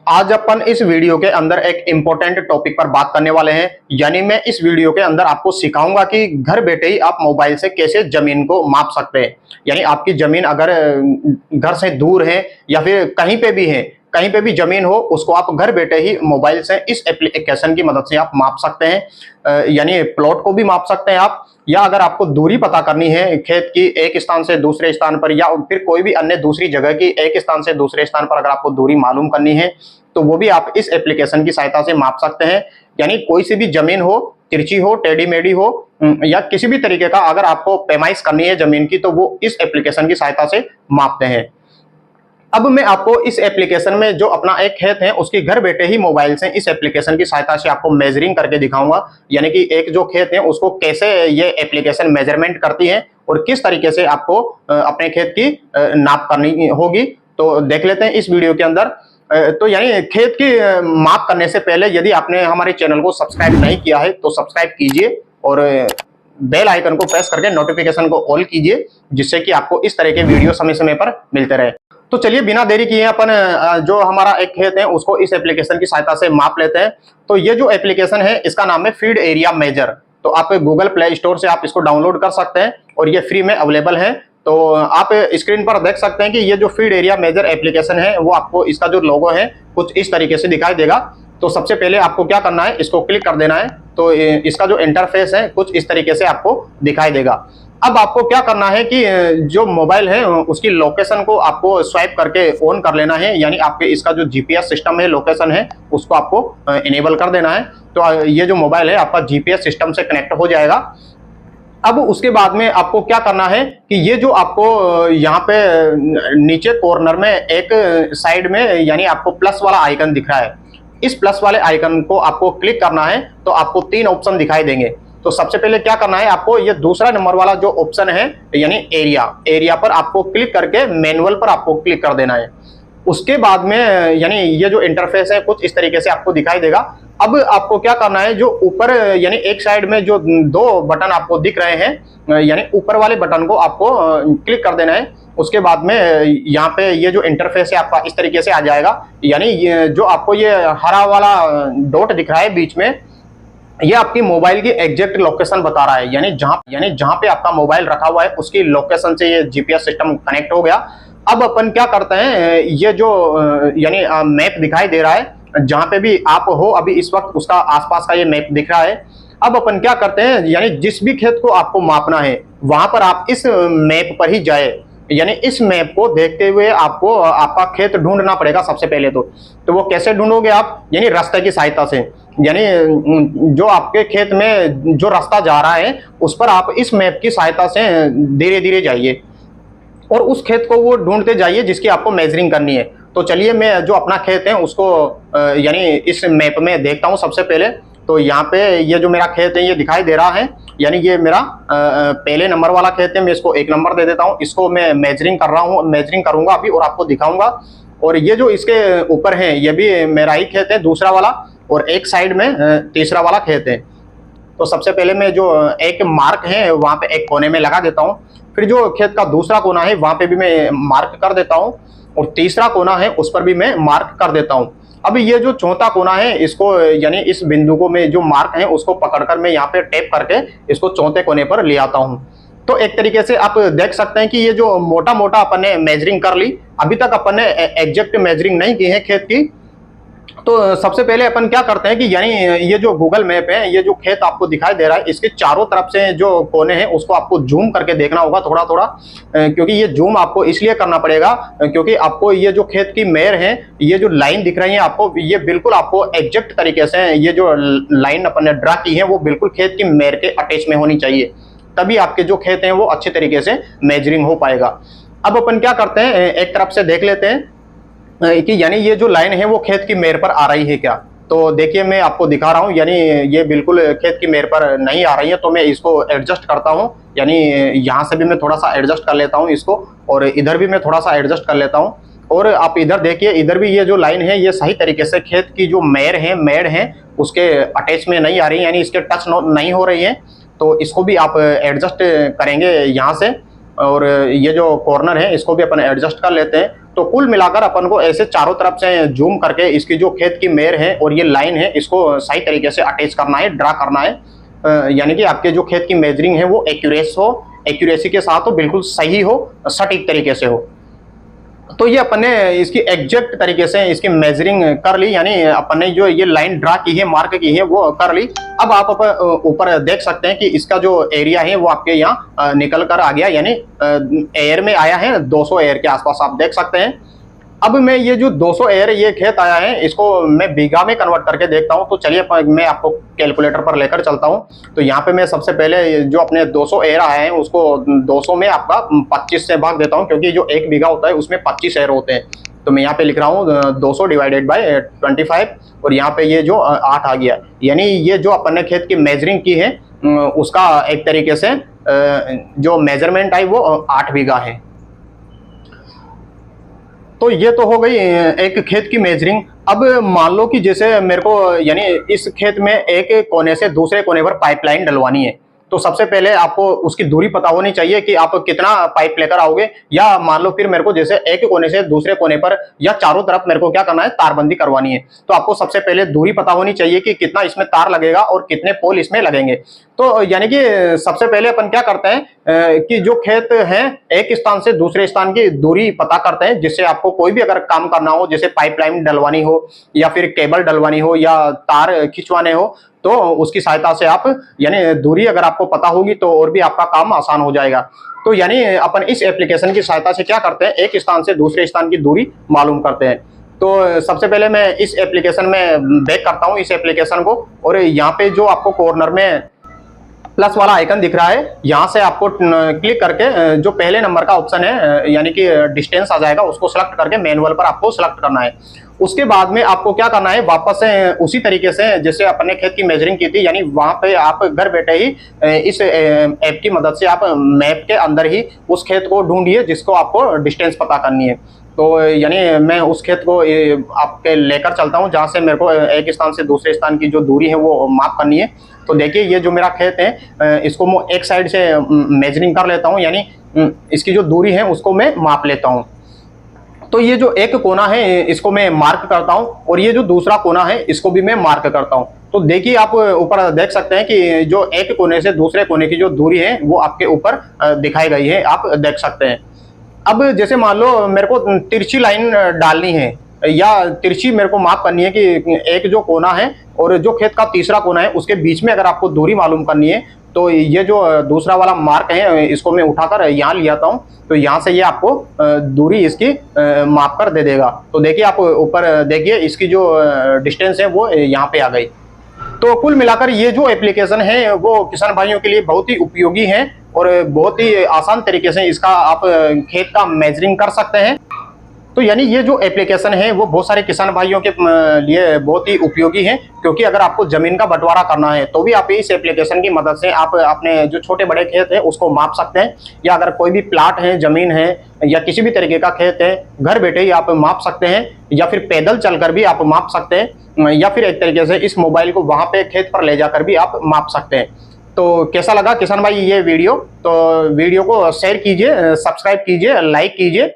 आज अपन इस वीडियो के अंदर एक इम्पोर्टेंट टॉपिक पर बात करने वाले हैं। यानी मैं इस वीडियो के अंदर आपको सिखाऊंगा कि घर बैठे ही आप मोबाइल से कैसे जमीन को माप सकते हैं। यानी आपकी जमीन अगर घर से दूर है या फिर कहीं पे भी जमीन हो, उसको आप घर बैठे ही मोबाइल से इस एप्लीकेशन की मदद से आप माप सकते हैं। यानी प्लॉट को भी माप सकते हैं आप, या अगर आपको दूरी पता करनी है खेत की एक स्थान से दूसरे स्थान पर, या फिर कोई भी अन्य दूसरी जगह की एक स्थान से दूसरे स्थान पर अगर आपको दूरी मालूम करनी है तो वो भी आप इस एप्लीकेशन की सहायता से माप सकते हैं। यानी कोई सी भी जमीन हो, तिरछी हो, टेढ़ी मेढ़ी हो, या किसी भी तरीके का अगर आपको पैमाइश करनी है जमीन की, तो वो इस एप्लीकेशन की सहायता से मापते हैं। अब मैं आपको इस एप्लीकेशन में जो अपना एक खेत है उसकी घर बैठे ही मोबाइल से इस एप्लीकेशन की सहायता से आपको मेजरिंग करके दिखाऊंगा। यानी कि एक जो खेत है उसको कैसे ये एप्लीकेशन मेजरमेंट करती है और किस तरीके से आपको अपने खेत की नाप करनी होगी, तो देख लेते हैं इस वीडियो के अंदर। तो यानी खेत की माप करने से पहले यदि आपने हमारे चैनल को सब्सक्राइब नहीं किया है तो सब्सक्राइब कीजिए और बेल आइकन को प्रेस करके नोटिफिकेशन को ऑल कीजिए, जिससे कि आपको इस तरह के वीडियो समय समय पर मिलते रहे। तो चलिए बिना देरी किए अपन जो हमारा एक खेत है उसको इस एप्लीकेशन की सहायता से माप लेते हैं। तो ये जो एप्लीकेशन है इसका नाम है फील्ड एरिया मेजर। तो आप गूगल प्ले स्टोर से आप इसको डाउनलोड कर सकते हैं और ये फ्री में अवेलेबल है। तो आप स्क्रीन पर देख सकते हैं कि ये जो फील्ड एरिया मेजर एप्लीकेशन है वो आपको इसका जो लोगो है कुछ इस तरीके से दिखाई देगा। तो सबसे पहले आपको क्या करना है, इसको क्लिक कर देना है। तो इसका जो इंटरफेस है कुछ इस तरीके से आपको दिखाई देगा। अब आपको क्या करना है कि जो मोबाइल है उसकी लोकेशन को आपको स्वाइप करके ऑन कर लेना है। यानी आपके इसका जो जीपीएस सिस्टम है, लोकेशन है, उसको आपको इनेबल कर देना है। तो ये जो मोबाइल है आपका जीपीएस सिस्टम से कनेक्ट हो जाएगा। अब उसके बाद में आपको क्या करना है कि ये जो आपको यहाँ पे नीचे कॉर्नर में एक साइड में यानी आपको प्लस वाला आइकन दिख रहा है, इस प्लस वाले आइकन को आपको क्लिक करना है। तो आपको तीन ऑप्शन दिखाई देंगे। तो सबसे पहले क्या करना है, आपको ये दूसरा नंबर वाला जो ऑप्शन है यानी एरिया पर आपको क्लिक करके मैनुअल पर आपको क्लिक कर देना है। उसके बाद में यानी ये जो इंटरफेस है कुछ इस तरीके से आपको दिखाई देगा। अब आपको क्या करना है, जो ऊपर यानी एक साइड में जो दो बटन आपको दिख रहे हैं यानी ऊपर वाले बटन को आपको क्लिक कर देना है। उसके बाद में यहाँ पे ये जो इंटरफेस है आपका इस तरीके से आ जाएगा। यानी जो आपको ये हरा वाला डॉट दिख रहा है बीच में, ये आपकी मोबाइल की एग्जैक्ट लोकेशन बता रहा है। यानी जहां पे आपका मोबाइल रखा हुआ है उसकी लोकेशन से ये जीपीएस सिस्टम कनेक्ट हो गया। अब अपन क्या करते हैं, ये जो यानी मैप दिखाई दे रहा है जहां पे भी आप हो अभी इस वक्त उसका आसपास का ये मैप दिख रहा है। अब अपन क्या करते हैं, यानी जिस भी खेत को आपको मापना है वहां पर आप इस मैप पर ही जाए। यानी इस मैप को देखते हुए आपको आपका खेत ढूंढना पड़ेगा सबसे पहले। तो वो कैसे ढूंढोगे आप, यानी रास्ते की सहायता से। यानी जो आपके खेत में जो रास्ता जा रहा है उस पर आप इस मैप की सहायता से धीरे धीरे जाइए और उस खेत को वो ढूंढते जाइए जिसकी आपको मेजरिंग करनी है। तो चलिए मैं जो अपना खेत है उसको यानी इस मैप में देखता हूँ सबसे पहले। तो यहाँ पे ये जो मेरा खेत है ये दिखाई दे रहा है, यानी ये मेरा पहले नंबर वाला खेत है। मैं इसको 1 नंबर दे देता हूँ। इसको मैं मेजरिंग कर रहा हूँ, मेजरिंग करूंगा अभी और आपको दिखाऊंगा। और ये जो इसके ऊपर है ये भी मेरा ही खेत है, दूसरा वाला, और एक साइड में तीसरा वाला खेत है। तो सबसे पहले मैं जो एक मार्क है वहां पे एक कोने में लगा देता हूँ। फिर जो खेत का दूसरा कोना है वहां पे भी मैं मार्क कर देता हूँ और तीसरा कोना है उस पर भी मैं मार्क कर देता हूँ। अब ये जो चौथा कोना है इसको यानी इस बिंदु को मैं जो मार्क है उसको पकड़कर मैं यहाँ पे टैप करके इसको चौथे कोने पर ले आता हूँ। तो एक तरीके से आप देख सकते हैं कि ये जो मोटा मोटा अपन ने मेजरिंग कर ली। अभी तक अपन ने एग्जैक्ट मेजरिंग नहीं की है खेत की। तो सबसे पहले अपन क्या करते हैं कि यानी ये जो गूगल मैप है, ये जो खेत आपको दिखाई दे रहा है इसके चारों तरफ से जो कोने हैं उसको आपको जूम करके देखना होगा थोड़ा थोड़ा, क्योंकि ये जूम आपको इसलिए करना पड़ेगा क्योंकि आपको ये जो खेत की मेयर है, ये जो लाइन दिख रही है आपको, ये बिल्कुल आपको एग्जैक्ट तरीके से ये जो लाइन अपन ने ड्रा की है वो बिल्कुल खेत की मेयर के अटैच में होनी चाहिए, तभी आपके जो खेत हैं वो अच्छे तरीके से मेजरिंग हो पाएगा। अब अपन क्या करते हैं, एक तरफ से देख लेते हैं कि यानी ये जो लाइन है वो खेत की मेयर पर आ रही है क्या। तो देखिए मैं आपको दिखा रहा हूँ, यानी ये बिल्कुल खेत की मेयर पर नहीं आ रही है। तो मैं इसको एडजस्ट करता हूँ, यानी यहाँ से भी मैं थोड़ा सा एडजस्ट कर लेता हूँ इसको, और इधर भी मैं थोड़ा सा एडजस्ट कर लेता हूँ। और आप इधर देखिए, इधर भी ये जो लाइन है ये सही तरीके से खेत की जो मेड़ है उसके अटैच में नहीं आ रही है, यानी इसके टच नहीं हो रही है। तो इसको भी आप एडजस्ट करेंगे यहाँ से, और ये जो कॉर्नर है इसको भी अपन एडजस्ट कर लेते हैं। तो कुल मिलाकर अपन को ऐसे चारों तरफ से जूम करके इसकी जो खेत की मेयर है और ये लाइन है इसको सही तरीके से अटैच करना है, ड्रा करना है, यानी कि आपके जो खेत की मेजरिंग है वो एक्यूरेसी के साथ हो, बिल्कुल सही हो, सटीक तरीके से हो। तो ये अपन ने इसकी एग्जैक्ट तरीके से इसकी मेजरिंग कर ली, यानी अपन ने जो ये लाइन ड्रा की है, मार्क की है, वो कर ली। अब आप ऊपर देख सकते हैं कि इसका जो एरिया है वो आपके यहाँ निकल कर आ गया, यानी एयर में आया है 200 एयर के आसपास आप देख सकते हैं। अब मैं ये जो 200 एयर ये खेत आया है इसको मैं बीघा में कन्वर्ट करके देखता हूँ। तो चलिए मैं आपको कैलकुलेटर पर लेकर चलता हूँ। तो यहाँ पे मैं सबसे पहले जो अपने 200 एयर आए हैं उसको 200 में आपका 25 से भाग देता हूँ, क्योंकि जो 1 बीघा होता है उसमें 25 एयर होते हैं। तो मैं यहाँ पे लिख रहा हूँ 200 डिवाइडेड बाय 25, और यहाँ पे ये जो 8 आ गया, यानी ये जो अपन ने खेत की मेजरिंग की है उसका एक तरीके से जो मेजरमेंट आई वो 8 बीघा है। तो ये तो हो गई एक खेत की मेजरिंग। अब मान लो कि जैसे मेरे को यानी इस खेत में एक कोने से दूसरे कोने पर पाइपलाइन डलवानी है, तो सबसे पहले आपको उसकी दूरी पता होनी चाहिए कि आप कितना पाइप लेकर आओगे, या मान लो फिर मेरे को जैसे एक कोने से दूसरे कोने पर या चारों तरफ मेरे को क्या करना है, तारबंदी करवानी है। तो आपको सबसे पहले दूरी पता होनी चाहिए कि कितना इसमें तार लगेगा और कितने पोल इसमें लगेंगे। तो यानी कि सबसे पहले अपन क्या करते हैं कि जो खेत है एक स्थान से दूसरे स्थान की दूरी पता करते हैं, जिससे आपको कोई भी अगर काम करना हो, जैसे पाइपलाइन डलवानी हो या फिर केबल डलवानी हो या तार खिंचवाने हो, तो उसकी सहायता से आप यानी दूरी अगर आपको पता होगी तो और भी आपका काम आसान हो जाएगा। तो यानी अपन इस एप्लीकेशन की सहायता से क्या करते हैं, एक स्थान से दूसरे स्थान की दूरी मालूम करते हैं। तो सबसे पहले मैं इस एप्लीकेशन में बैक करता हूं इस एप्लीकेशन को, और यहाँ पे जो आपको कॉर्नर में प्लस वाला आइकन दिख रहा है, यहाँ से आपको क्लिक करके जो पहले नंबर का ऑप्शन है यानी कि डिस्टेंस आ जाएगा, उसको सेलेक्ट करके मैनुअल पर आपको सेलेक्ट करना है। उसके बाद में आपको क्या करना है, वापस से उसी तरीके से जैसे अपने खेत की मेजरिंग की थी, यानी वहां पे आप घर बैठे ही इस ऐप की मदद से आप मैप के अंदर ही उस खेत को ढूंढिए जिसको आपको डिस्टेंस पता करनी है। तो यानी मैं उस खेत को आपके लेकर चलता हूँ जहाँ से मेरे को एक स्थान से दूसरे स्थान की जो दूरी है वो माप करनी है। तो देखिए ये जो मेरा खेत है इसको मैं एक साइड से मेजरिंग कर लेता हूँ, यानी इसकी जो दूरी है उसको मैं माप लेता हूँ। तो ये जो एक कोना है इसको मैं मार्क करता हूं, और ये जो दूसरा कोना है इसको भी मैं मार्क करता हूं। तो देखिए आप ऊपर देख सकते हैं कि जो एक कोने से दूसरे कोने की जो दूरी है वो आपके ऊपर दिखाई गई है, आप देख सकते हैं। अब जैसे मान लो मेरे को तिरछी लाइन डालनी है या तिरछी मेरे को माप करनी है कि एक जो कोना है और जो खेत का तीसरा कोना है उसके बीच में अगर आपको दूरी मालूम करनी है, तो ये जो दूसरा वाला मार्क है इसको मैं उठाकर यहाँ ले आता हूँ। तो यहाँ से ये आपको दूरी इसकी माप कर दे देगा। तो देखिए आप ऊपर देखिए इसकी जो डिस्टेंस है वो यहाँ पे आ गई। तो कुल मिलाकर ये जो एप्लीकेशन है वो किसान भाइयों के लिए बहुत ही उपयोगी है और बहुत ही आसान तरीके से इसका आप खेत का मेजरिंग कर सकते हैं। तो यानी ये जो एप्लीकेशन है वो बहुत सारे किसान भाइयों के लिए बहुत ही उपयोगी है, क्योंकि अगर आपको जमीन का बंटवारा करना है तो भी आप इस एप्लीकेशन की मदद से आप अपने जो छोटे बड़े खेत है उसको माप सकते हैं, या अगर कोई भी प्लाट है, जमीन है या किसी भी तरीके का खेत है, घर बैठे ही आप माप सकते हैं, या फिर पैदल चलकर भी आप माप सकते हैं, या फिर एक तरीके से इस मोबाइल को वहां पे खेत पर ले जाकर भी आप माप सकते हैं। तो कैसा लगा किसान भाई ये वीडियो? तो वीडियो को शेयर कीजिए, सब्सक्राइब कीजिए, लाइक कीजिए।